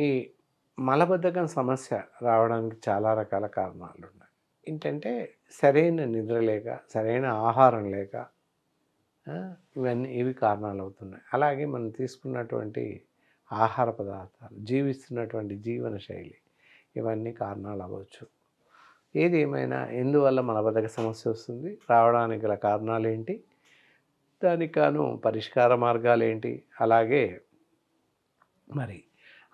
ఈ మలబద్ధకం సమస్య రావడానికి చాలా రకాల కారణాలున్నాయి. ఏంటంటే సరైన నిద్ర లేక, సరైన ఆహారం లేక ఇవి కారణాలవుతున్నాయి. అలాగే మనం తీసుకున్నటువంటి ఆహార పదార్థాలు, జీవిస్తున్నటువంటి జీవన శైలి ఇవన్నీ కారణాలవ్వచ్చు. ఏది ఏమైనా ఎందువల్ల మలబద్ధక సమస్య వస్తుంది? రావడానికి గల కారణాలేంటి? దానికి గాను పరిష్కార మార్గాలేంటి? అలాగే మరి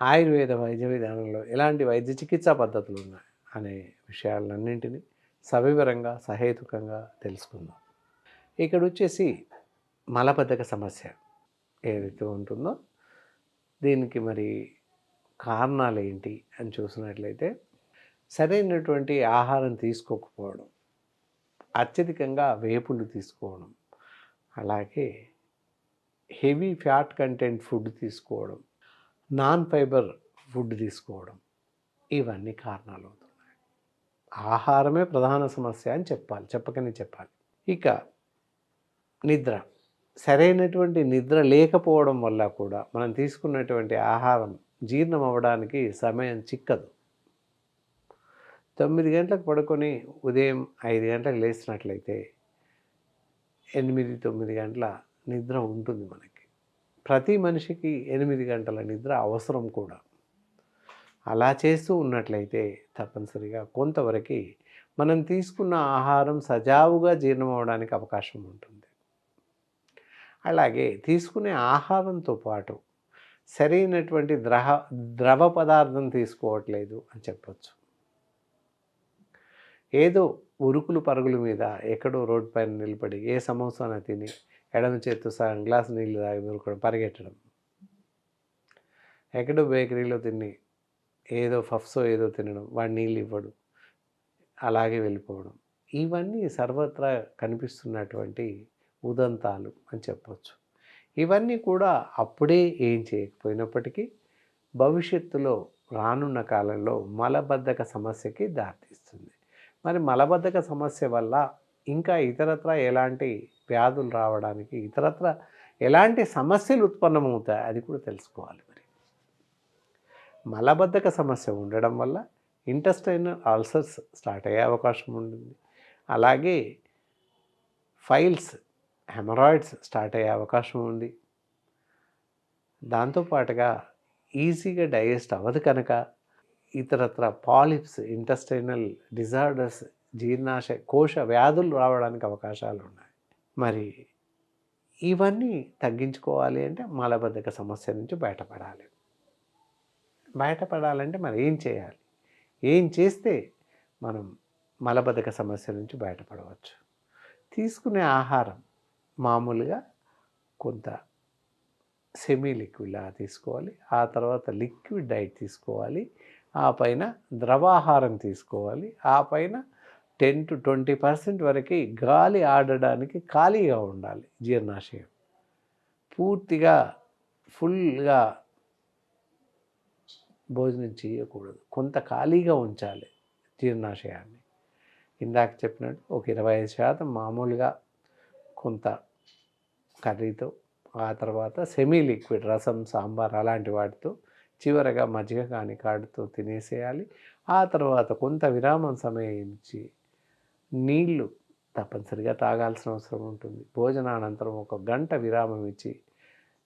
ఆయుర్వేద వైద్య విధానంలో ఎలాంటి వైద్య చికిత్సా పద్ధతులు ఉన్నాయి అనే విషయాలన్నింటినీ సవివరంగా సహేతుకంగా తెలుసుకుందాం. ఇక్కడ వచ్చేసి మలబద్ధక సమస్య ఏదైతే ఉంటుందో దీనికి మరి కారణాలు ఏంటి అని చూసినట్లయితే సరైనటువంటి ఆహారం తీసుకోకపోవడం, అత్యధికంగా వేపులు తీసుకోవడం, అలాగే హెవీ ఫ్యాట్ కంటెంట్ ఫుడ్ తీసుకోవడం, నాన్ ఫైబర్ ఫుడ్ తీసుకోవడం ఇవన్నీ కారణాలు అవుతున్నాయి. ఆహారమే ప్రధాన సమస్య అని చెప్పాలి. ఇక నిద్ర, సరైనటువంటి నిద్ర లేకపోవడం వల్ల కూడా మనం తీసుకున్నటువంటి ఆహారం జీర్ణం అవ్వడానికి సమయం చిక్కదు. 9 గంటలకు పడుకొని ఉదయం 5 గంటలకు లేచినట్లయితే 8, 9 గంటల నిద్ర ఉంటుంది మనకి. ప్రతి మనిషికి 8 గంటల నిద్ర అవసరం కూడా. అలా చేస్తూ ఉన్నట్లయితే తప్పనిసరిగా కొంతవరకు మనం తీసుకున్న ఆహారం సజావుగా జీర్ణం అవ్వడానికి అవకాశం ఉంటుంది. అలాగే తీసుకునే ఆహారంతో పాటు సరైనటువంటి ద్రవ పదార్థం తీసుకోవట్లేదు అని చెప్పచ్చు. ఏదో ఉరుకులు పరుగుల మీద ఎక్కడో రోడ్డు పైన నిలబడి ఏ సమోసాన తిని ఎడమ చేత్తో సగం గ్లాసు నీళ్ళు తాగి దొరకడం పరిగెట్టడం, ఎక్కడో బేకరీలో తిని ఏదో పఫ్సో ఏదో తినడం, వాడు నీళ్ళు ఇవ్వడు, అలాగే వెళ్ళిపోవడం, ఇవన్నీ సర్వత్రా కనిపిస్తున్నటువంటి ఉదంతాలు అని చెప్పవచ్చు. ఇవన్నీ కూడా అప్పుడే ఏం చేయకపోయినప్పటికీ భవిష్యత్తులో రానున్న కాలంలో మలబద్ధక సమస్యకి దారితీస్తుంది. మరి మలబద్ధక సమస్య వల్ల ఇంకా ఇతరత్రా ఎలాంటి వ్యాధులు రావడానికి, ఇతరత్రా ఎలాంటి సమస్యలు ఉత్పన్నమవుతాయి అది కూడా తెలుసుకోవాలి. మరి మలబద్ధక సమస్య ఉండడం వల్ల ఇంటెస్టైనల్ అల్సర్స్ స్టార్ట్ అయ్యే అవకాశం ఉంటుంది. అలాగే ఫైల్స్, హెమరాయిడ్స్ స్టార్ట్ అయ్యే అవకాశం ఉంది. దాంతోపాటుగా ఈజీగా డైజెస్ట్ అవ్వదు కనుక ఇతరత్ర పాలిప్స్, ఇంటెస్టైనల్ డిజార్డర్స్, కోశ వ్యాధులు రావడానికి అవకాశాలు ఉన్నాయి. మరి ఇవన్నీ తగ్గించుకోవాలి అంటే మలబద్ధక సమస్య నుంచి బయటపడాలంటే మరి ఏం చేయాలి? ఏం చేస్తే మనం మలబద్ధక సమస్య నుంచి బయటపడవచ్చు? తీసుకునే ఆహారం మామూలుగా కొంత సెమీ లిక్విడ్లా తీసుకోవాలి. ఆ తర్వాత లిక్విడ్ డైట్ తీసుకోవాలి. ఆ పైన ద్రవాహారం తీసుకోవాలి. ఆ పైన 10 to 20% వరకు గాలి ఆడడానికి ఖాళీగా ఉండాలి. జీర్ణాశయం పూర్తిగా ఫుల్గా భోజనం చేయకూడదు. కొంత ఖాళీగా ఉంచాలి జీర్ణాశయాన్ని. ఇందాక చెప్పినట్టు ఒక 25% మామూలుగా కొంత కర్రీతో, ఆ తర్వాత సెమీ లిక్విడ్ రసం, సాంబార్ అలాంటి వాటితో, చివరగా మజ్జిగ కానీ కాడుతో తినేసేయాలి. ఆ తర్వాత కొంత విరామం సమయం ఇచ్చి నీళ్లు తప్పనిసరిగా తాగాల్సిన అవసరం ఉంటుంది. భోజనానంతరం ఒక గంట విరామం ఇచ్చి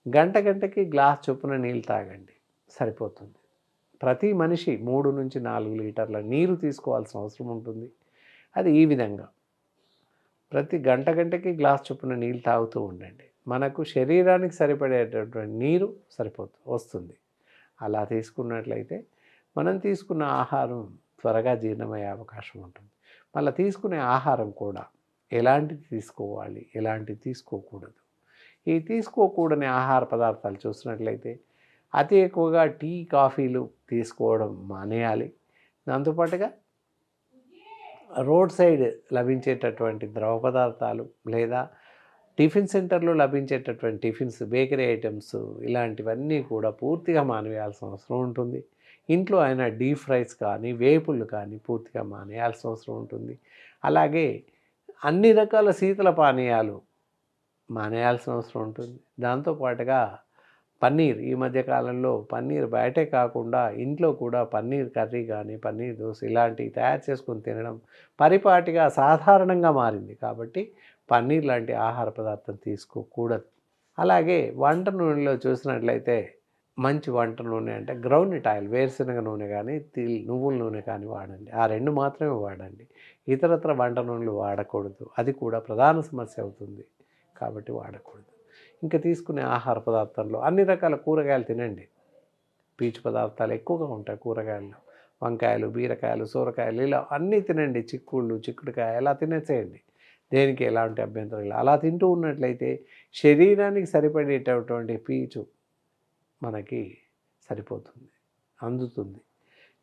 గంటకి గ్లాస్ చొప్పున నీళ్ళు తాగండి, సరిపోతుంది. ప్రతి మనిషి 3 నుంచి 4 లీటర్ల నీరు తీసుకోవాల్సిన అవసరం ఉంటుంది. అది ఈ విధంగా ప్రతి గంటకి గ్లాస్ చొప్పున నీళ్ళు తాగుతూ ఉండండి. మనకు శరీరానికి సరిపడేటటువంటి నీరు వస్తుంది. అలా తీసుకున్నట్లయితే మనం తీసుకున్న ఆహారం త్వరగా జీర్ణమయ్యే అవకాశం ఉంటుంది. మళ్ళీ తీసుకునే ఆహారం కూడా ఎలాంటిది తీసుకోవాలి, ఎలాంటిది తీసుకోకూడదు. ఈ తీసుకోకూడని ఆహార పదార్థాలు చూసినట్లయితే అతి ఎక్కువగా టీ, కాఫీలు తీసుకోవడం మానేయాలి. దాంతోపాటుగా రోడ్ సైడ్ లభించేటటువంటి ద్రవ పదార్థాలు లేదా టిఫిన్ సెంటర్లో లభించేటటువంటి టిఫిన్స్, బేకరీ ఐటమ్స్ ఇలాంటివన్నీ కూడా పూర్తిగా మానేయాల్సిన అవసరం ఉంటుంది. ఇంట్లో అయినా డీప్ ఫ్రైస్ కానీ, వేపుళ్ళు కానీ పూర్తిగా మానేయాల్సిన అవసరం ఉంటుంది. అలాగే అన్ని రకాల శీతల పానీయాలు మానేయాల్సిన అవసరం ఉంటుంది. దాంతోపాటుగా పన్నీర్ ఈ మధ్య కాలంలో పన్నీర్ బయటే కాకుండా ఇంట్లో కూడా పన్నీర్ కర్రీ కానీ పన్నీర్ దోశ ఇలాంటివి తయారు చేసుకొని తినడం పరిపాటిగా సాధారణంగా మారింది. కాబట్టి పన్నీర్ లాంటి ఆహార పదార్థం తీసుకోకూడదు. అలాగే వంట నూనెలో చూసినట్లయితే మంచి వంట నూనె అంటే గ్రౌండ్‌నట్ ఆయిల్ వేరుశనగ నూనె కానీ నువ్వుల నూనె కానీ వాడండి. ఆ 2 మాత్రమే వాడండి. ఇతరత్ర వంట నూనెలు వాడకూడదు. అది కూడా ప్రధాన సమస్య అవుతుంది. కాబట్టి వాడకూడదు. ఇంకా తీసుకునే ఆహార పదార్థాల్లో అన్ని రకాల కూరగాయలు తినండి. పీచు పదార్థాలు ఎక్కువగా ఉంటాయి కూరగాయల్లో. వంకాయలు, బీరకాయలు, సొరకాయలు ఇలా అన్నీ తినండి. చిక్కుళ్ళు, చిక్కుడుకాయ ఇలా తినేసేయండి. దేనికి ఎలాంటి అభ్యంతరం లేదు. అలా తింటూ ఉన్నట్లయితే శరీరానికి సరిపడేటటువంటి పీచు మనకి సరిపోతుంది, అందుతుంది.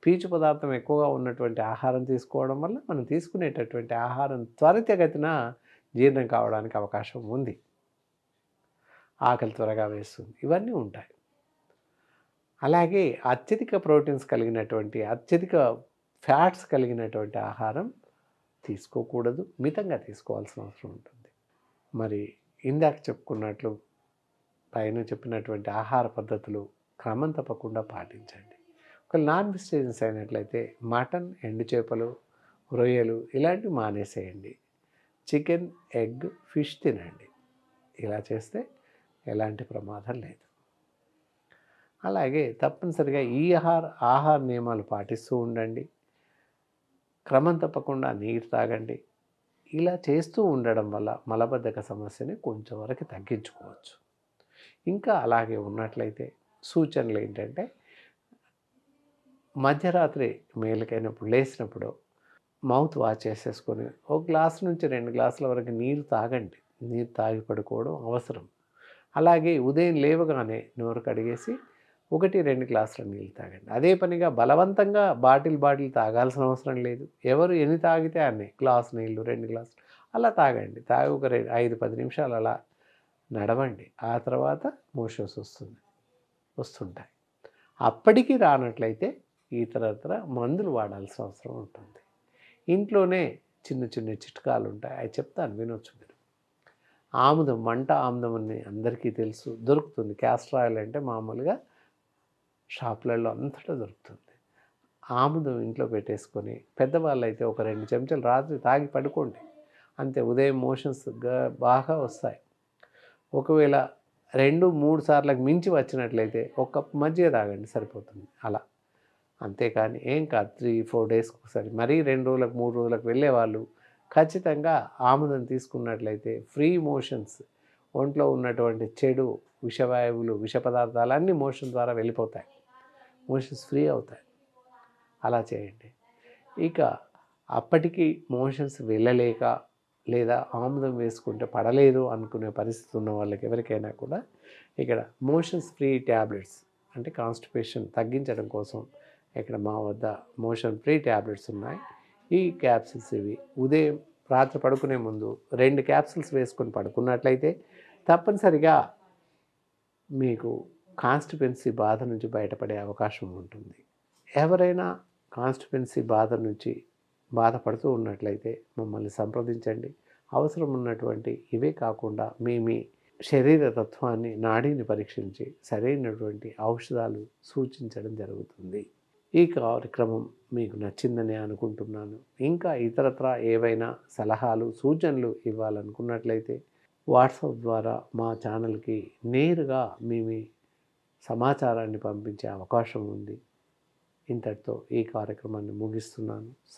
పీచు పదార్థం ఎక్కువగా ఉన్నటువంటి ఆహారం తీసుకోవడం వల్ల మనం తీసుకునేటటువంటి ఆహారం త్వరితగతిన జీర్ణం కావడానికి అవకాశం ఉంది. ఆకలి త్వరగా వేస్తుంది. ఇవన్నీ ఉంటాయి. అలాగే అత్యధిక ప్రోటీన్స్ కలిగినటువంటి, అత్యధిక ఫ్యాట్స్ కలిగినటువంటి ఆహారం తీసుకోకూడదు. మితంగా తీసుకోవాల్సిన అవసరం ఉంటుంది. మరి ఇందాక చెప్పుకున్నట్లు పైన చెప్పినటువంటి ఆహార పద్ధతులు క్రమం తప్పకుండా పాటించండి. ఒక నాన్ వెజిటేరియన్స్ అయినట్లయితే మటన్, ఎండు చేపలు, రొయ్యలు ఇలాంటివి మానేసేయండి. చికెన్, ఎగ్, ఫిష్ తినండి. ఇలా చేస్తే ఎలాంటి ప్రమాదం లేదు. అలాగే తప్పనిసరిగా ఈ ఆహార నియమాలు పాటిస్తూ ఉండండి. క్రమం తప్పకుండా నీరు తాగండి. ఇలా చేస్తూ ఉండడం వల్ల మలబద్ధక సమస్యని కొంచెం వరకు తగ్గించుకోవచ్చు. ఇంకా అలాగే ఉన్నట్లయితే సూచనలు ఏంటంటే మధ్యరాత్రి మేలుకైనప్పుడు లేచినప్పుడు మౌత్ వాష్ చేసేసుకొని ఒక గ్లాసు నుంచి 2 గ్లాసుల వరకు నీరు తాగండి. నీరు తాగి పడుకోవడం అవసరం. అలాగే ఉదయం లేవగానే నోరు కడిగేసి 1-2 గ్లాసుల నీళ్ళు తాగండి. అదే పనిగా బలవంతంగా బాటిల్ తాగాల్సిన అవసరం లేదు. ఎవరు ఎన్ని తాగితే అన్ని గ్లాసు నీళ్ళు, 2 గ్లాసులు అలా తాగండి. తాగి ఒక 5-10 నిమిషాలు అలా నడవండి. ఆ తర్వాత మోషన్స్ వస్తుంటాయి. అప్పటికి రానట్లయితే ఇతరత్ర మందులు వాడాల్సిన అవసరం ఉంటుంది. ఇంట్లోనే చిన్న చిన్న చిట్కాలు ఉంటాయి. అవి చెప్తాను, వినొచ్చు మీరు. ఆముదం, వంట ఆముదం అని అందరికీ తెలుసు, దొరుకుతుంది. క్యాస్టర్ ఆయిల్ అంటే మామూలుగా షాపులలో అంతటా దొరుకుతుంది. ఆముదం ఇంట్లో పెట్టేసుకొని పెద్దవాళ్ళు అయితే ఒక 2 చెంచాలు రాత్రి తాగి పడుకోండి. అంతే. ఉదయం మోషన్స్ బాగా వస్తాయి. ఒకవేళ 2-3 సార్లకు మించి వచ్చినట్లయితే ఒక కప్పు మజ్జిగ తాగండి, సరిపోతుంది. అలా అంతేకాని ఏం కాదు. 3-4 డేస్కి ఒకసారి, మరీ 2 రోజులకు 3 రోజులకు వెళ్ళేవాళ్ళు ఖచ్చితంగా ఆముదం తీసుకున్నట్లయితే ఫ్రీ మోషన్స్, ఒంట్లో ఉన్నటువంటి చెడు విషవాయువులు, విష పదార్థాలు అన్నీ మోషన్ ద్వారా వెళ్ళిపోతాయి. మోషన్స్ ఫ్రీ అవుతాయి. అలా చేయండి. ఇక అప్పటికి మోషన్స్ వెళ్ళలేక లేదా ఆముదం వేసుకుంటే పడలేదు అనుకునే పరిస్థితి ఉన్న వాళ్ళకి ఎవరికైనా కూడా ఇక్కడ మోషన్స్ ఫ్రీ ట్యాబ్లెట్స్ అంటే కాన్స్టిపేషన్ తగ్గించడం కోసం ఇక్కడ మా వద్ద మోషన్ ఫ్రీ ట్యాబ్లెట్స్ ఉన్నాయి. ఈ క్యాప్సిల్స్ ఇవి ఉదయం రాత్రి పడుకునే ముందు 2 క్యాప్సిల్స్ వేసుకొని పడుకున్నట్లయితే తప్పనిసరిగా మీకు కాన్స్టిపెన్సీ బాధ నుంచి బయటపడే అవకాశం ఉంటుంది. ఎవరైనా కాన్స్టిపెన్సీ బాధ నుంచి బాధపడుతూ ఉన్నట్లయితే మమ్మల్ని సంప్రదించండి. అవసరం ఉన్నటువంటి ఇవే కాకుండా మీ శరీర తత్వాన్ని, నాడీని పరీక్షించి సరైనటువంటి ఔషధాలు సూచించడం జరుగుతుంది. ఈ కార్యక్రమం మీకు నచ్చిందని అనుకుంటున్నాను. ఇంకా ఇతరత్రా ఏవైనా సలహాలు, సూచనలు ఇవ్వాలనుకున్నట్లయితే వాట్సాప్ ద్వారా మా ఛానల్కి నేరుగా మీ సమాచారాన్ని పంపించే అవకాశం ఉంది. ఇంతటితో ఈ కార్యక్రమాన్ని ముగిస్తున్నాను.